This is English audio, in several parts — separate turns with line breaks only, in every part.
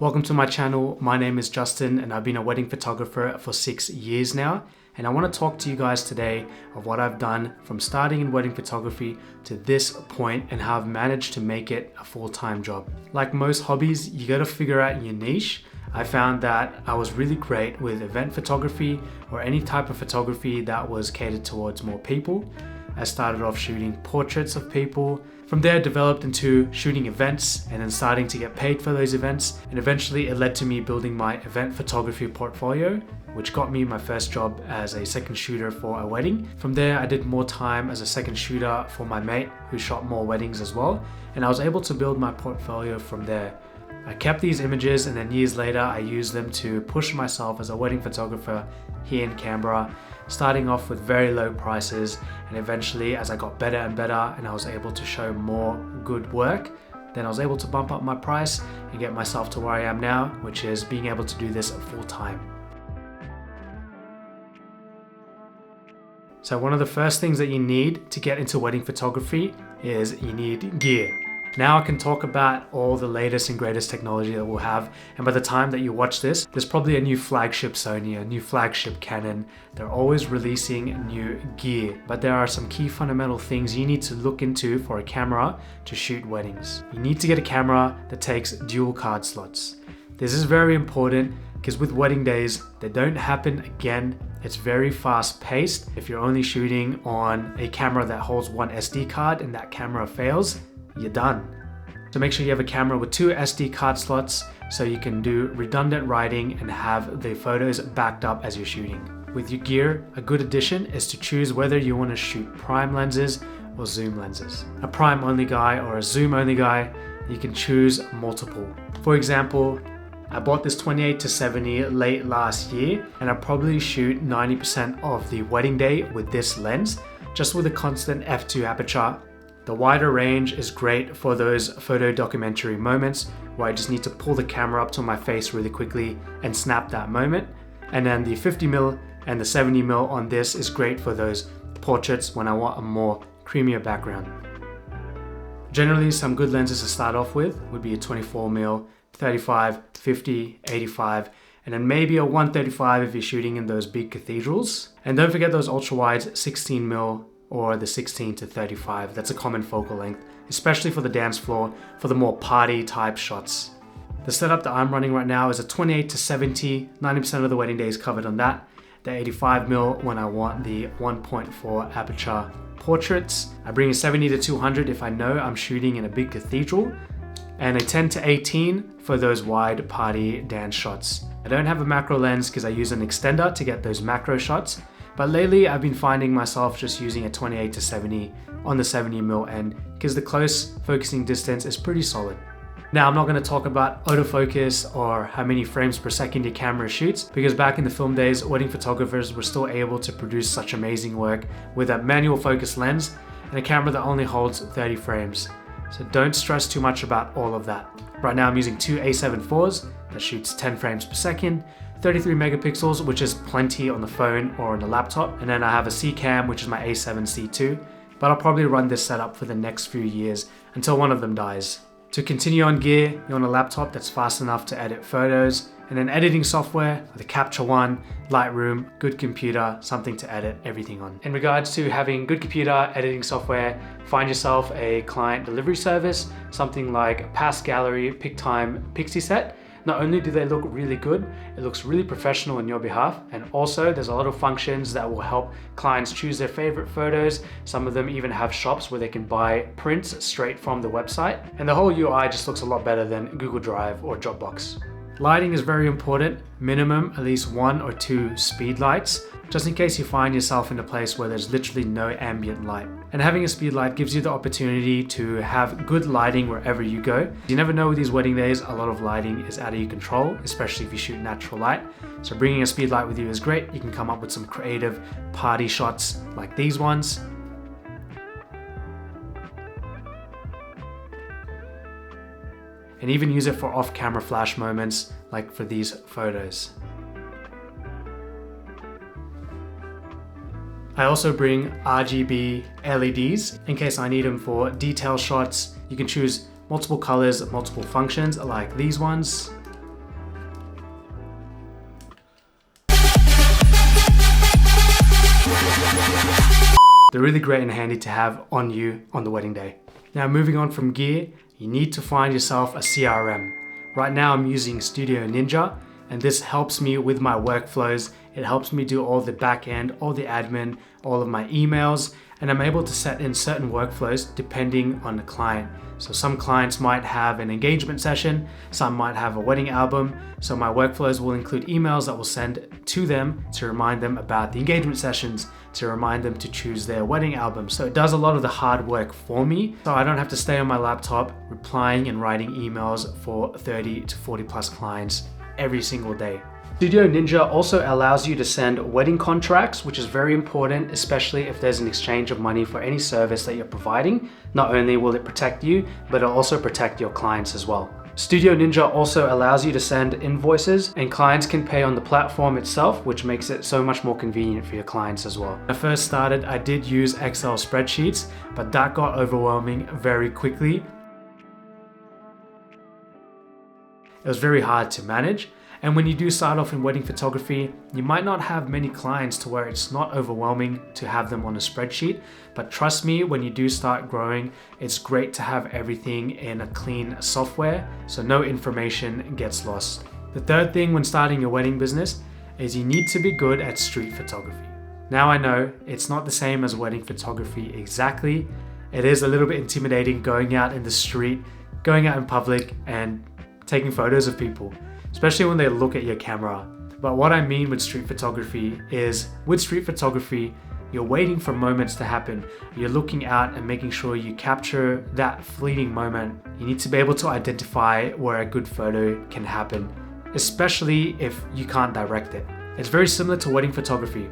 Welcome to my channel. My name is Justin and I've been a wedding photographer for 6 years now. And I want to talk to you guys today of what I've done from starting in wedding photography to this point and how I've managed to make it a full-time job. Like most hobbies, you got to figure out your niche. I found that I was really great with event photography or any type of photography that was catered towards more people. I started off shooting portraits of people. From there, I developed into shooting events and then starting to get paid for those events. And eventually it led to me building my event photography portfolio, which got me my first job as a second shooter for a wedding. From there, I did more time as a second shooter for my mate who shot more weddings as well. And I was able to build my portfolio from there. I kept these images and then years later, I used them to push myself as a wedding photographer here in Canberra, starting off with very low prices, and eventually as I got better and better and I was able to show more good work, then I was able to bump up my price and get myself to where I am now, which is being able to do this full time. So one of the first things that you need to get into wedding photography is you need gear. Now I can talk about all the latest and greatest technology that we'll have, and by the time that you watch this, there's probably a new flagship Sony, a new flagship Canon. They're always releasing new gear, but there are some key fundamental things you need to look into for a camera to shoot weddings. You need to get a camera that takes dual card slots. This is very important because with wedding days, they don't happen again. It's very fast paced. If you're only shooting on a camera that holds one SD card and that camera fails, you're done. So make sure you have a camera with 2 SD card slots so you can do redundant writing and have the photos backed up as you're shooting. With your gear, a good addition is to choose whether you want to shoot prime lenses or zoom lenses. A prime only guy or a zoom only guy, you can choose multiple. For example, I bought this 28-70 late last year and I probably shoot 90% of the wedding day with this lens, just with a constant f2 aperture. The wider range is great for those photo documentary moments where I just need to pull the camera up to my face really quickly and snap that moment. And then the 50mm and the 70mm on this is great for those portraits when I want a more creamier background. Generally, some good lenses to start off with would be a 24mm, 35, 50, 85, and then maybe a 135 if you're shooting in those big cathedrals. And don't forget those ultra wides 16mm or the 16-35. That's a common focal length, especially for the dance floor, for the more party type shots. The setup that I'm running right now is a 28-70, 90% of the wedding day is covered on that. The 85mm when I want the 1.4 aperture portraits. I bring a 70-200 if I know I'm shooting in a big cathedral, and a 10-18 for those wide party dance shots. I don't have a macro lens because I use an extender to get those macro shots. But lately I've been finding myself just using a 28-70 on the 70mm end because the close focusing distance is pretty solid. Now I'm not going to talk about autofocus or how many frames per second your camera shoots, because back in the film days, wedding photographers were still able to produce such amazing work with a manual focus lens and a camera that only holds 30 frames. So don't stress too much about all of that. Right now I'm using 2 A7 IVs that shoots 10 frames per second, 33 megapixels, which is plenty on the phone or on the laptop. And then I have a C-Cam, which is my A7C2, but I'll probably run this setup for the next few years until one of them dies. To continue on gear, you're on a laptop that's fast enough to edit photos, and then editing software, the Capture One, Lightroom, good computer, something to edit everything on. In regards to having good computer editing software, find yourself a client delivery service, something like Pass Gallery, PicTime, Pixieset. Not only do they look really good, it looks really professional on your behalf, and also there's a lot of functions that will help clients choose their favorite photos. Some of them even have shops where they can buy prints straight from the website, and the whole UI just looks a lot better than Google Drive or Dropbox. Lighting is very important, minimum at least 1 or 2 speed lights, just in case you find yourself in a place where there's literally no ambient light. And having a speed light gives you the opportunity to have good lighting wherever you go. You never know with these wedding days, a lot of lighting is out of your control, especially if you shoot natural light. So bringing a speed light with you is great. You can come up with some creative party shots like these ones. And even use it for off-camera flash moments like for these photos. I also bring RGB LEDs in case I need them for detail shots. You can choose multiple colors, multiple functions like these ones. They're really great and handy to have on you on the wedding day. Now moving on from gear, you need to find yourself a CRM. Right now I'm using Studio Ninja, and this helps me with my workflows. It helps me do all the back end, all the admin, all of my emails, and I'm able to set in certain workflows depending on the client. So some clients might have an engagement session, some might have a wedding album. So my workflows will include emails that will send to them to remind them about the engagement sessions, to remind them to choose their wedding album. So it does a lot of the hard work for me. So I don't have to stay on my laptop replying and writing emails for 30 to 40 plus clients every single day. Studio Ninja also allows you to send wedding contracts, which is very important, especially if there's an exchange of money for any service that you're providing. Not only will it protect you, but it'll also protect your clients as well. Studio Ninja also allows you to send invoices, and clients can pay on the platform itself, which makes it so much more convenient for your clients as well. When I first started, I did use Excel spreadsheets, but that got overwhelming very quickly. It was very hard to manage. And when you do start off in wedding photography, you might not have many clients to where it's not overwhelming to have them on a spreadsheet. But trust me, when you do start growing, it's great to have everything in a clean software so no information gets lost. The third thing when starting your wedding business is you need to be good at street photography. Now I know it's not the same as wedding photography exactly. It is a little bit intimidating going out in the street, going out in public and taking photos of people, especially when they look at your camera. But what I mean with street photography is, with street photography, you're waiting for moments to happen. You're looking out and making sure you capture that fleeting moment. You need to be able to identify where a good photo can happen, especially if you can't direct it. It's very similar to wedding photography.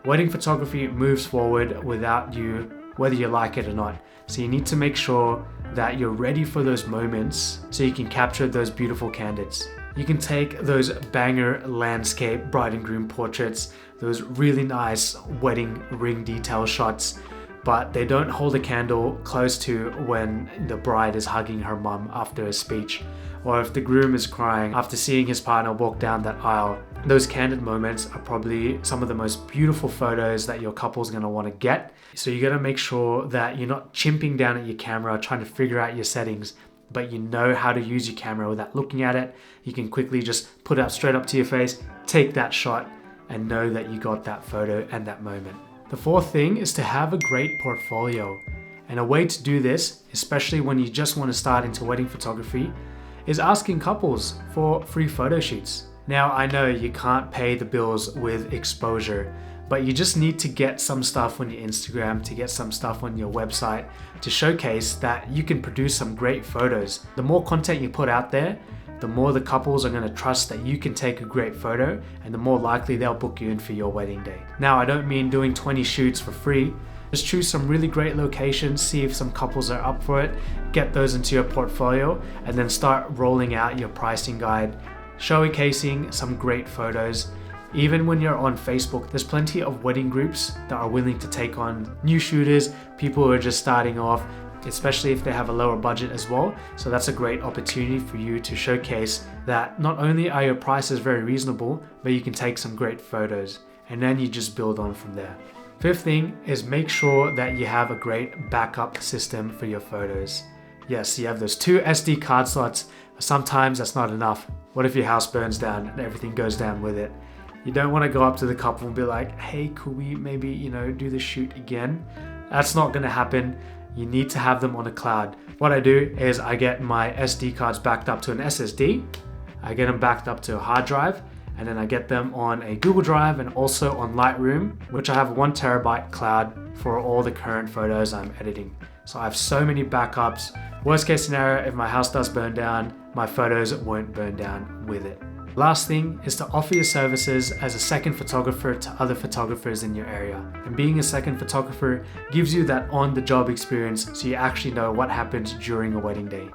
Wedding photography moves forward without you, whether you like it or not. So you need to make sure that you're ready for those moments so you can capture those beautiful candids. You can take those banger landscape bride and groom portraits, those really nice wedding ring detail shots, but they don't hold a candle close to when the bride is hugging her mum after a speech, or if the groom is crying after seeing his partner walk down that aisle. Those candid moments are probably some of the most beautiful photos that your couple's gonna wanna get. So you gotta make sure that you're not chimping down at your camera trying to figure out your settings, but you know how to use your camera without looking at it. You can quickly just put it straight up to your face, take that shot, and know that you got that photo and that moment. The fourth thing is to have a great portfolio. And a way to do this, especially when you just want to start into wedding photography, is asking couples for free photo shoots. Now, I know you can't pay the bills with exposure, but you just need to get some stuff on your Instagram, to get some stuff on your website, to showcase that you can produce some great photos. The more content you put out there, the more the couples are gonna trust that you can take a great photo, and the more likely they'll book you in for your wedding day. Now, I don't mean doing 20 shoots for free. Just choose some really great locations, see if some couples are up for it, get those into your portfolio, and then start rolling out your pricing guide, showcasing some great photos. Even when you're on Facebook, there's plenty of wedding groups that are willing to take on new shooters, people who are just starting off, especially if they have a lower budget as well. So that's a great opportunity for you to showcase that not only are your prices very reasonable, but you can take some great photos, and then you just build on from there. Fifth thing is make sure that you have a great backup system for your photos. Yes, you have those 2 SD card slots. Sometimes that's not enough. What if your house burns down and everything goes down with it? You don't want to go up to the couple and be like, hey, could we maybe, do the shoot again? That's not going to happen. You need to have them on a cloud. What I do is I get my SD cards backed up to an SSD. I get them backed up to a hard drive, and then I get them on a Google Drive and also on Lightroom, which I have a 1 terabyte cloud for all the current photos I'm editing. So I have so many backups. Worst case scenario, if my house does burn down, my photos won't burn down with it. Last thing is to offer your services as a second photographer to other photographers in your area. And being a second photographer gives you that on-the-job experience, so you actually know what happens during a wedding day.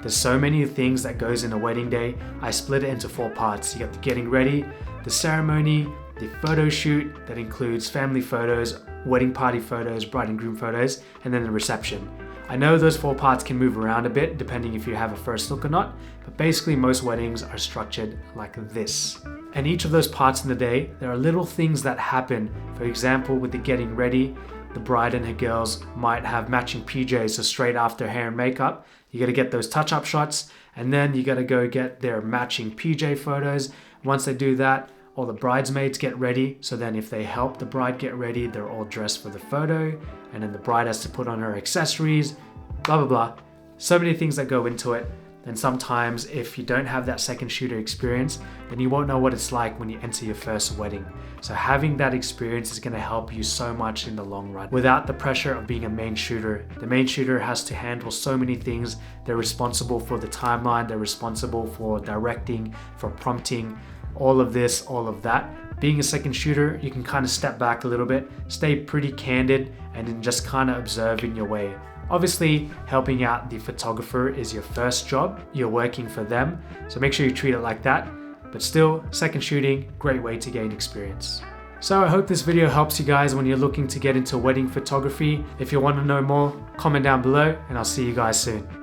There's so many things that goes in a wedding day. I split it into 4 parts. You got the getting ready, the ceremony, the photo shoot that includes family photos, wedding party photos, bride and groom photos, and then the reception. I know those 4 parts can move around a bit depending if you have a first look or not, but basically most weddings are structured like this. And each of those parts in the day, there are little things that happen. For example, with the getting ready, the bride and her girls might have matching PJs, so straight after hair and makeup, you gotta get those touch-up shots, and then you gotta go get their matching PJ photos. Once they do that, all the bridesmaids get ready, so then if they help the bride get ready, they're all dressed for the photo, and then the bride has to put on her accessories, blah, blah, blah. So many things that go into it. And sometimes if you don't have that second shooter experience, then you won't know what it's like when you enter your first wedding. So having that experience is gonna help you so much in the long run. Without the pressure of being a main shooter, the main shooter has to handle so many things. They're responsible for the timeline, they're responsible for directing, for prompting, all of this, all of that. Being a second shooter, you can kind of step back a little bit, stay pretty candid, and then just kind of observe in your way. Obviously, helping out the photographer is your first job. You're working for them, so make sure you treat it like that. But still, second shooting, great way to gain experience. So I hope this video helps you guys when you're looking to get into wedding photography. If you want to know more, comment down below, and I'll see you guys soon.